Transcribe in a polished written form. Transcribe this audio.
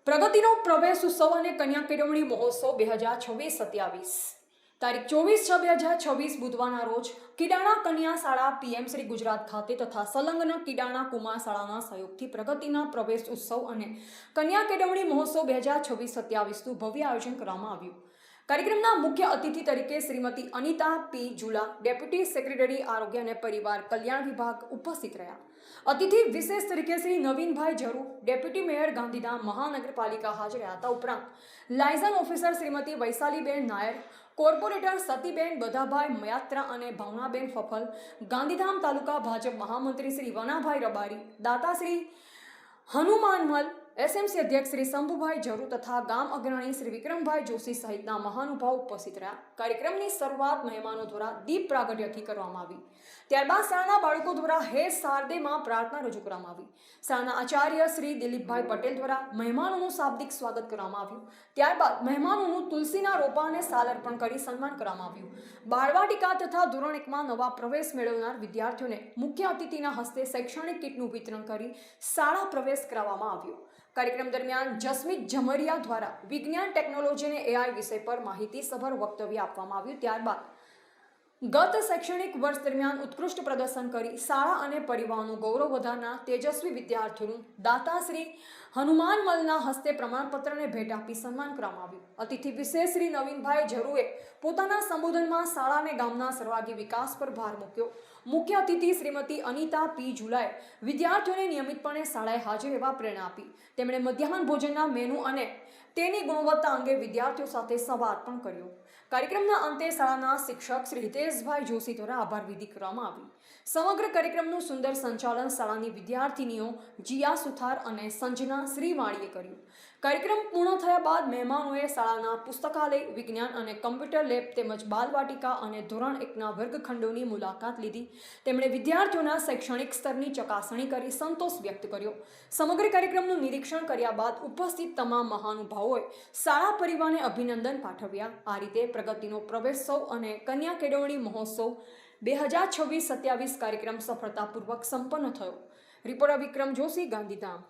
પ્રગતિનો પ્રવેશ ઉત્સવ અને કન્યા કેળવણી મહોત્સવ 2026-27 તારીખ 24/6/2026 બુધવારના રોજ કિડાણા કન્યા શાળા પીએમ શ્રી ગુજરાત ખાતે તથા સંલગ્ન કિડાણા કુમાર શાળાના સહયોગથી પ્રગતિના પ્રવેશ ઉત્સવ અને કન્યા કેળવણી મહોત્સવ 2026-27નું ભવ્ય આયોજન કરવામાં આવ્યું. કાર્યક્રમના મુખ્ય અતિથિ તરીકે શ્રીમતી અનિતા પી ઝુલા, ડેપ્યુટી સેક્રેટરી આરોગ્ય અને પરિવાર કલ્યાણ વિભાગ ઉપસ્થિત રહ્યા. અતિથિ વિશેષ તરીકે શ્રી નવીનભાઈ ઝરુ, ડેપ્યુટી મેયર ગાંધીધામ મહાનગરપાલિકા હાજર રહ્યા હતા. ઉપરાંત લાયઝન ઓફિસર શ્રીમતી વૈશાલીબેન નાયર, કોર્પોરેટર સતીબેન બધાભાઈ મયાત્રા અને ભાવનાબેન ફફલ, ગાંધીધામ તાલુકા ભાજપ મહામંત્રી શ્રી વનાભાઈ રબારી, દાતાશ્રી હનુમાનમલ, એસએમસી અધ્યક્ષ શ્રી શંભુભાઈ ઝરુ તથા ગામ અગ્રણી શ્રી વિક્રમભાઈ જોશી સહિતના મહાનુભાવ ઉપસ્થિત રહ્યા. કાર્યક્રમની શરૂઆત મહેમાનો દ્વારા દીપ પ્રાગટ્યથી કરવામાં આવી. ત્યારબાદ શાળાના બાળકો દ્વારા હે શારદેમાં પ્રાર્થના રજૂ કરવામાં આવી. શાળાના આચાર્ય શ્રી દિલીપભાઈ પટેલ દ્વારા મહેમાનોનું શાબ્દિક સ્વાગત કરવામાં આવ્યું. ત્યારબાદ મહેમાનોનું તુલસીના રોપાને શાલ અર્પણ કરી સન્માન કરવામાં આવ્યું. બાળવાટિકા તથા ધોરણ 1માં નવા પ્રવેશ મેળવનાર વિદ્યાર્થીઓને મુખ્ય અતિથિના હસ્તે શૈક્ષણિક કીટનું વિતરણ કરી શાળા પ્રવેશ કરાવવામાં આવ્યો. કાર્યક્રમ દરમિયાન જસમીત ઝમરિયા દ્વારા વિજ્ઞાન, ટેકનોલોજી અને એઆઈ વિષય પર માહિતીસભર વક્તવ્ય આપવામાં આવ્યું. ત્યારબાદ ગત શૈક્ષણિક વર્ષ દરમિયાન ઉત્કૃષ્ટ પ્રદર્શન કરી શાળા અને પરિવારનું ગૌરવ વધારનાર તેજસ્વી વિદ્યાર્થીઓનું દાતાશ્રી હનુમાનમલના હસ્તે પ્રમાણપત્રને ભેટ આપી સન્માન કરવામાં આવ્યું. અતિથિ વિશેષ શ્રી નવીનભાઈ ઝરુએ પોતાના સંબોધનમાં શાળા અને ગામના સર્વાંગી વિકાસ પર ભાર મૂક્યો. મુખ્ય અતિથિ શ્રીમતી અનિતા પી ઝુલાએ વિદ્યાર્થીઓને નિયમિતપણે શાળાએ હાજર રહેવા પ્રેરણા આપી. તેમણે મધ્યાહન ભોજનના મેનુ અને તેની ગુણવત્તા અંગે વિદ્યાર્થીઓ સાથે સંવાદ પણ કર્યો. કાર્યક્રમના અંતે શાળાના શિક્ષક શ્રી હિતેશભાઈ જોશી દ્વારા આભાર વિધિ કરવામાં આવી. સમગ્ર કાર્યક્રમનું સુંદર સંચાલન શાળાની વિદ્યાર્થીનીઓ જીયા સુથાર અને સંજના શ્રીવાણીએ કર્યું. કાર્યક્રમ પૂર્ણ થયા બાદ મહેમાનોએ શાળાના પુસ્તકાલય, વિજ્ઞાન અને કમ્પ્યુટર લેબ તેમજ બાલવાટિકા અને ધોરણ 1ના વર્ગખંડોની મુલાકાત લીધી. તેમણે વિદ્યાર્થીઓના શૈક્ષણિક સ્તરની ચકાસણી કરી સંતોષ વ્યક્ત કર્યો. સમગ્ર કાર્યક્રમનું નિરીક્ષણ કર્યા બાદ ઉપસ્થિત તમામ મહાનુભાવોએ શાળા પરિવારને અભિનંદન પાઠવ્યા. આ રીતે પ્રગતિનો પ્રવેશોત્સવ અને કન્યા કેળવણી મહોત્સવ 2026-27 કાર્યક્રમ સફળતાપૂર્વક સંપન્ન થયો. રિપોર્ટર વિક્રમ જોશી, ગાંધીધામ.